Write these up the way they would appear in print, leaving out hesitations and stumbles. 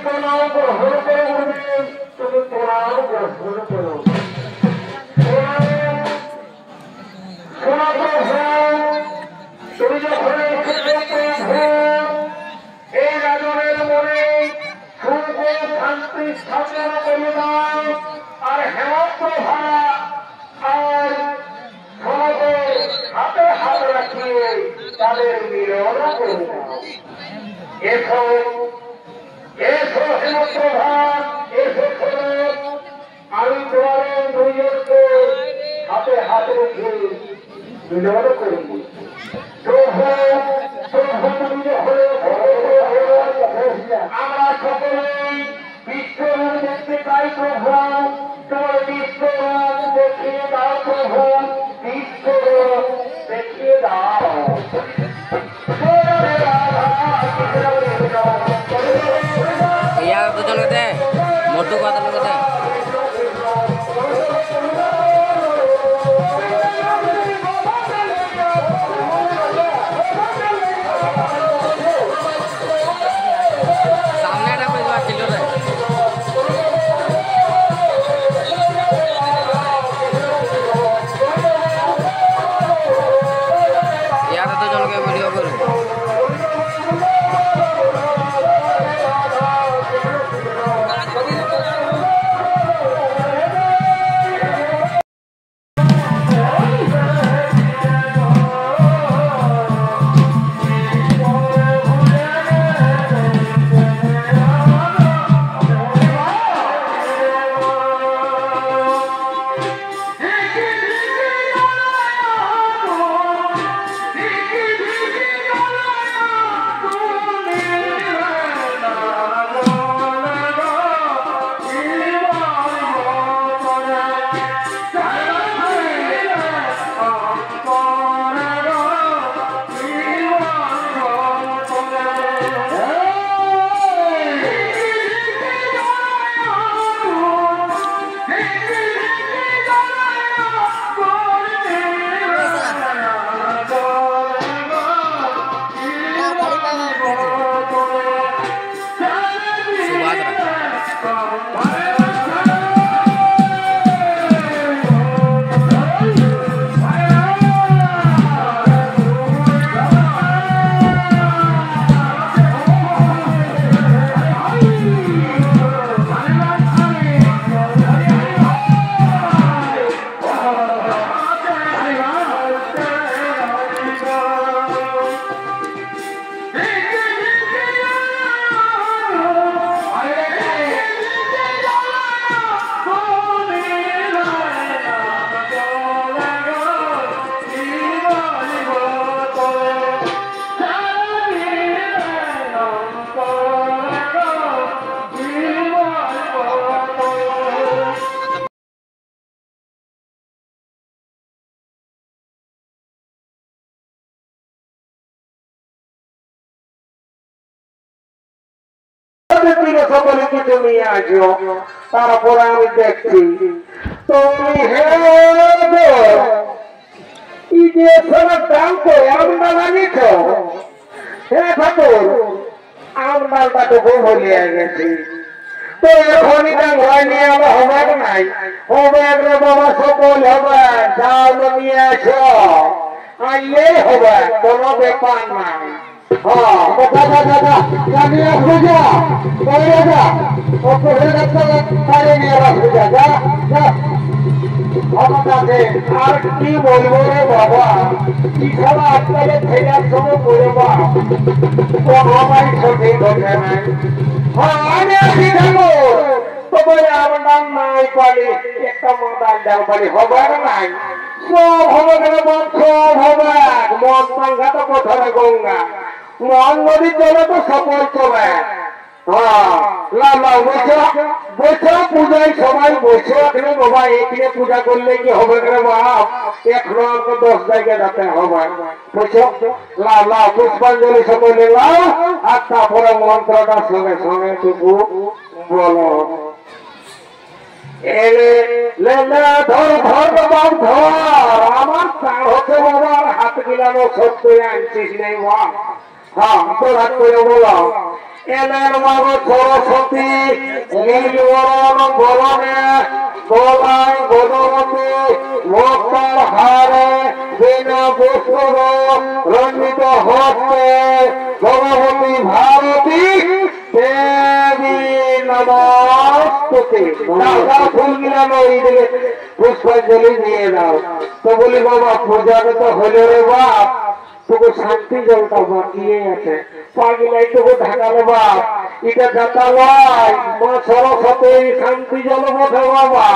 প্রণাম গ্রহণ করবে, তুমি প্রণাম গ্রহণ করো। শোনা প্রভু, তুমি যখন এসেছো প্রভু, এই রাজনের মনে সুখ ও শান্তি স্থাপন করে দাও। আর হেমপ্রভা আর সমাজের হাতে হাত রাখিয়ে তাদের মিলন করে দাও। এসো এসো হেমপ্রভা, এসো শোনো, আমি তোমাদের দুইজনকে হাতে হাত রেখে মিলন করি। প্রভু প্রভু তুমি যখন আমরা সকলেই বিশ্বরূপ দেখতে পাই প্রভু, তোমার বিশ্বরূপ দেখিয়ে দাও প্রভু, বিশ্বরূপ দেখিয়ে দাও। দুজনকে মোটু কথা কথা সামনে একটা পরিবার ছিল রে ইয়ার দুজনকে ভিডিও করুন। সকলে কিছু নিয়ে আসো, তারপরে আমি দেখছি। তুমি দাম করে আমদাল আনিছ, হ্যাঁ ঠাকুর আমদালটা তো খুব হলিয়ে গেছে। তো এখনই দাম হয়নি, আমার হবার নাই, হবে রে বাবা, সকল হবে, চাউল নিয়ে আসো, আইলেই হবে, কোনো ব্যাপার নাই। আর কি বলবো রে বাবা, কি খাবার আজকালে ফেরার সময় বলবো কোনোটাই সঠিক হচ্ছে না। আমি আসি থাকবো তো বলে আমার নাম নাই পারি, একটা মন্দাল ডাল পারি হবার নাই, সব হবে গেলে মন, সব হবে মন সংখ্যা তো কোথায় গঙ্গা, মন নদী চলে তো সকল চলে। বৈশা পূজায় সবাই বসে এখানে বাবা, এখানে পূজা করলে কি হবে রে বাপ, এখনো আমাকে 10 জায়গায় যেতে হবে, বুঝছো? পুষ্পাঞ্জলি সকলে লাও, আর তারপরে মন্ত্রটার সঙ্গে সঙ্গে টুকু বলো। ধর ধর বাপ ধর, আমার চার হচ্ছে বাবার হাত গিলানো সত্যি আনছিস নেই বাপ। হ্যাঁ, তোর হাত করে বলো। এলের বাবু সরস্বতী নীলবরণ বরণে গলায় বদরতে লোকার হারে বিনা পুষ্পর রঞ্জিত হস্তে ভগবতী ভারতী দেবী নমস্তুতে। ফুল মিলানো এইদিকে পুষ্পাঞ্জলি নিয়ে দাও। তো বলি বাবা পূজাটা তো হলো রে বাপ, তোকে শান্তি জলটা বাকিয়ে আছে, পাগলাই তোকে ঢাকালে বাপ, এটা যাতা লয় মা সরস্বতী শান্তি জল বোধে বাবা।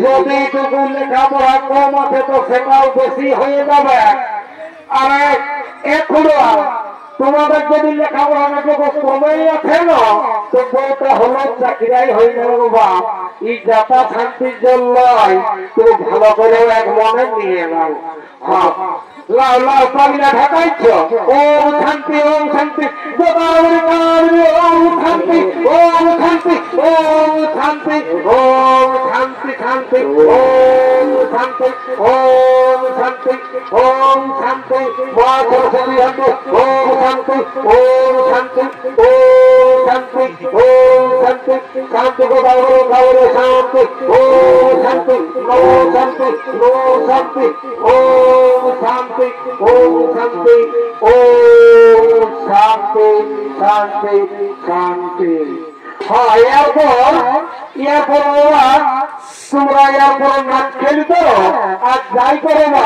যদি তোকে লেখাপড়া কম আছে তো সেটাও বেশি হয়ে যাবে। আরে এখনো তোমাদের যদি লেখাপড়া যখন কমেই আছে না তো বউটা হলো চাকরিয়াই হয়ে যাবে বাবা। এই যাতা শান্তির জল লয়, তুমি ভালো করে এক মনে নিয়ে নাও। হ্যাঁ লাও লাও পাগলা ঢাকাইছ। ওম শান্তি ওম শান্তি ওম শান্তি ওম শান্তি ওম শান্তি ওম শান্তি শান্তি ওম শান্তি ওম শান্তি ওম শান্তি মা সরস্বতী ওম শান্তি ওম শান্তি ওম শান্তি ওম শান্তি শান্তি গোদাবরে গাবরে শান্তি ওম শান্তি নমো শান্তি নমো শান্তি ওম শান্তি ওম শান্তি ওম শান্তি শান্তি শান্তি। হ্যাঁ এরপর তোমরা এরপর নাচ খেলতো আর যাই করো না,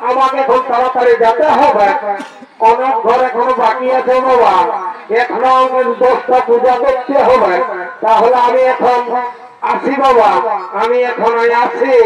আমাকে এখন তাড়াতাড়ি যেতে হবে। অনেক ঘর এখনো বাকি আছে বাবা, এখনো 10টা পূজা করতে হবে। তাহলে আমি এখন আসি বাবা, আমি এখন আসি।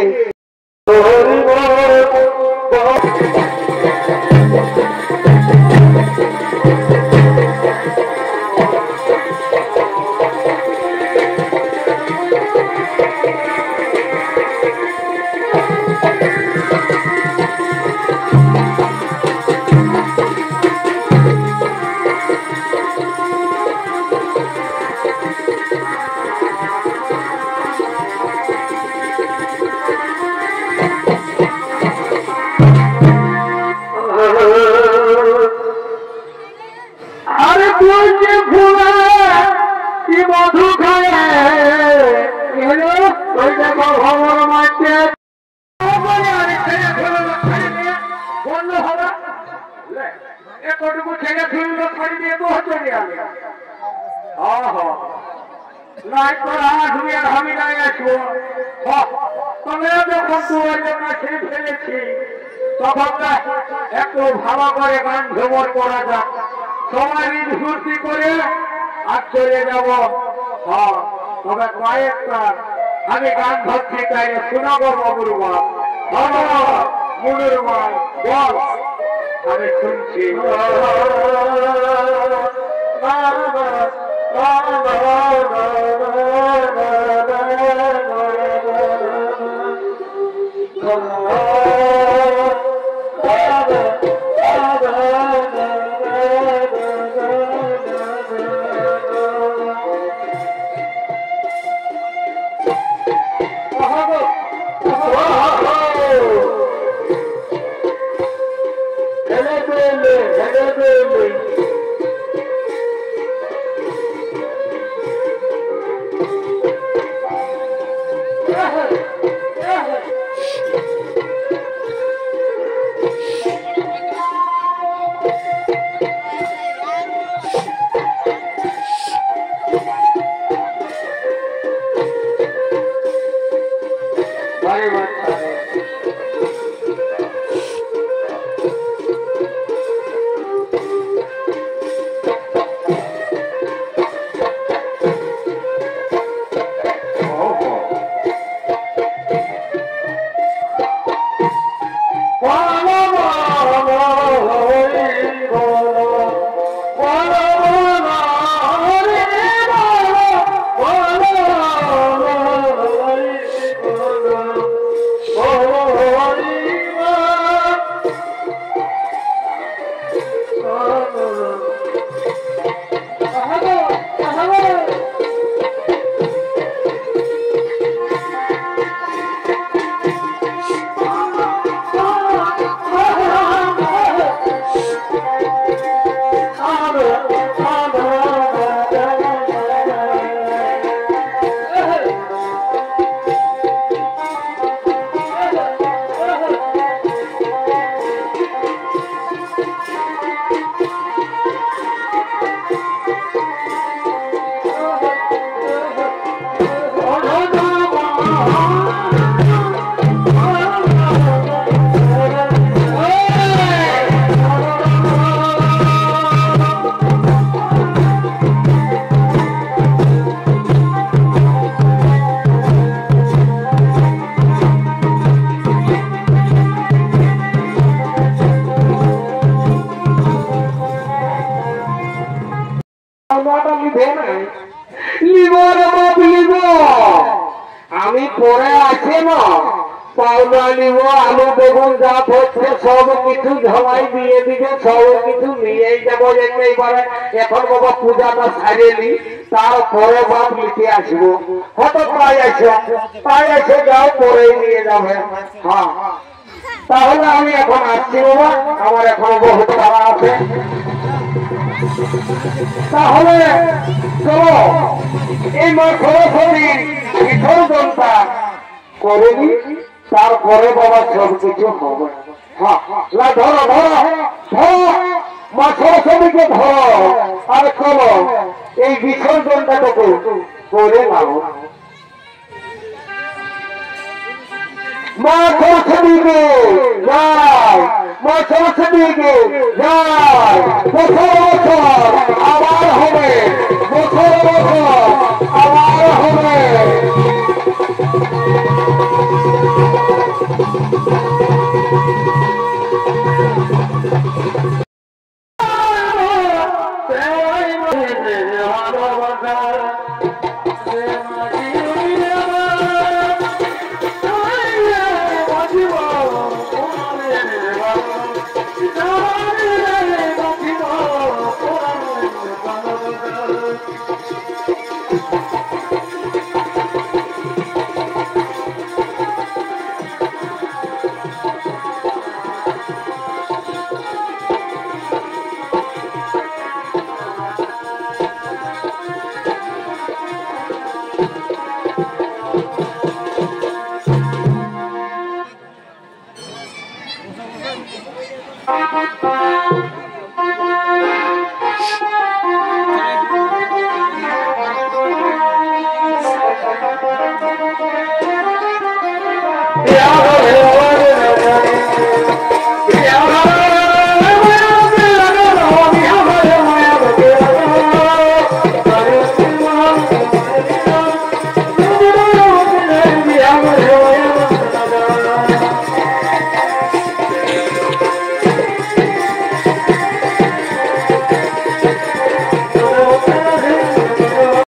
একটু ভালো করে গান ভ্রমণ করা যাক, সবাই ফুর্তি করে আর চলে যাব। তবে কয়েকটা আমি গান ধরছি, তাই শোনাবো বাবুর মা মুনুর মা বল, আমি শুনছি। লিব রে বাপ লিব। আমি পরে আছে না পাওনা নিব, আলু বেগুন যা হচ্ছে সব কিছু ঝমাই দিয়ে দিবে, সব কিছু নিয়েই যাবো একেবারে। এখন বাবা পূজাটা সারেলি, তারপরে বাপ নিতে আসবো। হয়তো তাই এসে যাও, পরেই নিয়ে যাবে। হ্যাঁ, তাহলে আমি এখন আসছি বাবা, আমার এখনো বহুত তারা আছে। তাহলে চলো এই মা সরস্বতীর বিসর্জনটা করে নি, তারপরে বাবা সব কিছু হবে। হ্যাঁ, ধরো ধরো ধরো, মা সরস্বতীকে ধরো, আর চলো এই বিসর্জনটাকে করে নাও। মা সরস্বতীকে জয়, মা সরস্বতীকে জয়। বছর বছর আবার হবে, বছর বছর আবার হবে।